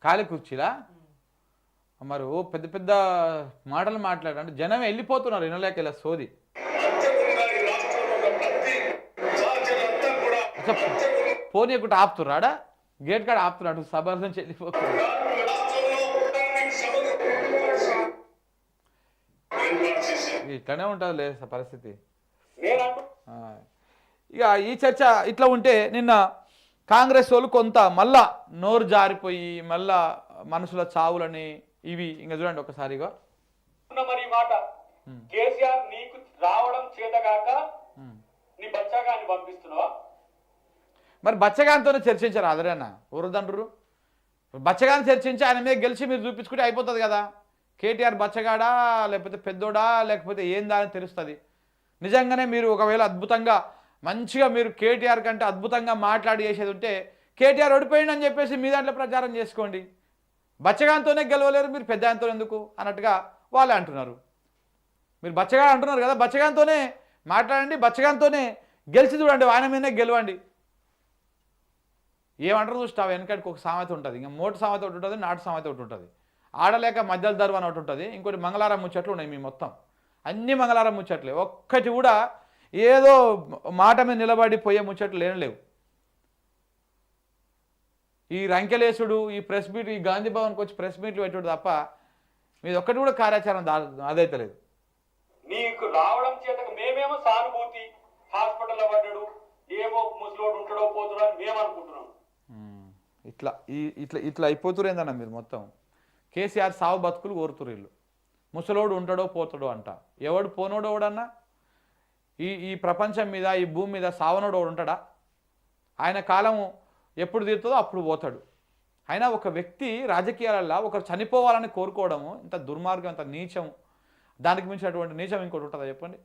ఖాళీ కుర్చీలా మరి ఓ పెద్ద పెద్ద మాటలు మాట్లాడంటే జనం వెళ్ళిపోతున్నారు వినలేక సోది. పోనీ ఒకటి ఆపుతున్నాడా గేట్ కాడ ఆపుతున్నాడు సభ నుంచి వెళ్ళిపోతున్నాడు. ఇట్లానే ఉంటుంది లే పరిస్థితి. ఇక ఈ చర్చ ఇట్లా ఉంటే నిన్న కాంగ్రెస్ వాళ్ళు కొంత మళ్ళా నోరు జారిపోయి మళ్ళా మనుషుల చావులని ఇవి ఇంకా చూడండి ఒకసారిగా. మరి మాట కేసీఆర్ నీకు రావడం చేతగాక నీ బచ్చగాన్ని పంపిస్తున్నావా? మరి బచ్చగానితోనే చర్చించారు అదరేనా ఊరదండ్రు. బచ్చగాని చర్చించి ఆయన మీద గెలిచి మీరు చూపించుకుంటే అయిపోతుంది కదా. కేటీఆర్ బచ్చగాడా లేకపోతే పెద్దోడా లేకపోతే ఏందా అని తెలుస్తుంది. నిజంగానే మీరు ఒకవేళ అద్భుతంగా మంచిగా మీరు కేటీఆర్ కంటే అద్భుతంగా మాట్లాడి చేసేది ఉంటే కేటీఆర్ ఓడిపోయింది అని చెప్పేసి మీ దాంట్లో ప్రచారం చేసుకోండి. బచ్చగానితోనే గెలవలేరు మీరు పెద్దాయంతో ఎందుకు అన్నట్టుగా వాళ్ళే అంటున్నారు. మీరు బచ్చగా అంటున్నారు కదా, బచ్చగానితోనే మాట్లాడండి, బచ్చగానితోనే గెలిచి చూడండి, ఆయన మీదనే గెలవండి. ఏమంటారు చూస్తావు వెనకటికి ఒక సామెత ఉంటుంది, ఇంకా మోటు సామెత ఒకటి ఉంటుంది, నాటు సామెత ఒకటి ఉంటుంది, ఆడలేక మధ్యలో దర్వ అని ఒకటి ఉంటుంది, ఇంకోటి మంగళారం ముచ్చట్లు ఉన్నాయి. మీ మొత్తం అన్ని మంగళారం ముచ్చట్లే, ఒక్కటి కూడా ఏదో మాట మీద నిలబడి పోయే ముచ్చట్లు ఏం లేవు. ఈ రంకెలేసుడు ఈ ప్రెస్ మీట్ ఈ గాంధీ భవన్కి వచ్చి ప్రెస్ మీట్లు పెట్టుడు తప్ప మీది ఒక్కటి కూడా కార్యాచరణ అదైతే లేదు. నీకు రావడం చేత మేమేమో సానుభూతి హాస్పిటల్లో పడ్డాడు ఏమో ముసలోడు ఉంటాడో పోతాడో అని మేము అనుకుంటున్నాం. ఇట్లా ఇట్లా ఇట్లా అయిపోతురేందన్న మీరు మొత్తం. కేసీఆర్ సావు బతుకులు కోరుతురు వీళ్ళు. ముసలోడు ఉంటాడో పోతాడో అంట. ఎవడు పోనోడు ఎవడన్నా ఈ ప్రపంచం మీద ఈ భూమి మీద సావనోడు ఎవడు ఉంటాడా? ఆయన కాలం ఎప్పుడు తీరుతుందో అప్పుడు పోతాడు. అయినా ఒక వ్యక్తి రాజకీయాలలో ఒకరు చనిపోవాలని కోరుకోవడము ఇంత దుర్మార్గం, ఇంత నీచం, దానికి మించినటువంటి నీచం ఇంకోటి ఉంటుందా చెప్పండి?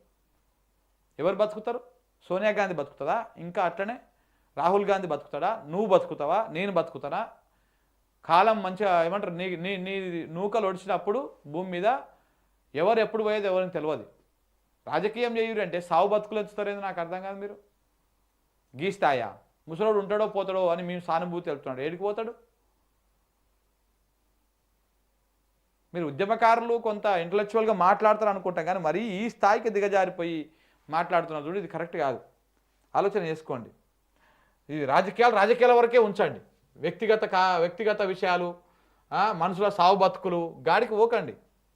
ఎవరు బతుకుతారు? సోనియా గాంధీ బతుకుతుందా? ఇంకా అట్లనే రాహుల్ గాంధీ బతుకుతాడా? నువ్వు బతుకుతావా? నేను బతుకుతానా? కాలం మంచిగా ఏమంటారు నీ నీ నీ నూకలు ఒడిచినప్పుడు భూమి మీద ఎవరు ఎప్పుడు పోయేది ఎవరిని తెలియదు. రాజకీయం చేయురు అంటే సావు బతుకులు వచ్చుతారేది నాకు అర్థం కాదు. మీరు గీస్తాయా? ముసలోడు ఉంటాడో పోతాడో అని మేము సానుభూతి వెళ్తున్నాడు. ఏడికి పోతాడు? మీరు ఉద్యమకారులు కొంత ఇంటలెక్చువల్గా మాట్లాడతారు అనుకుంటాం, కానీ మరీ ఈ స్థాయికి దిగజారిపోయి మాట్లాడుతున్నారు చూడు, ఇది కరెక్ట్ కాదు. ఆలోచన చేసుకోండి. ఇది రాజకీయాల వరకే ఉంచండి. వ్యక్తిగత విషయాలు, మనుషుల సావు బతుకులు గాడికి పోకండి.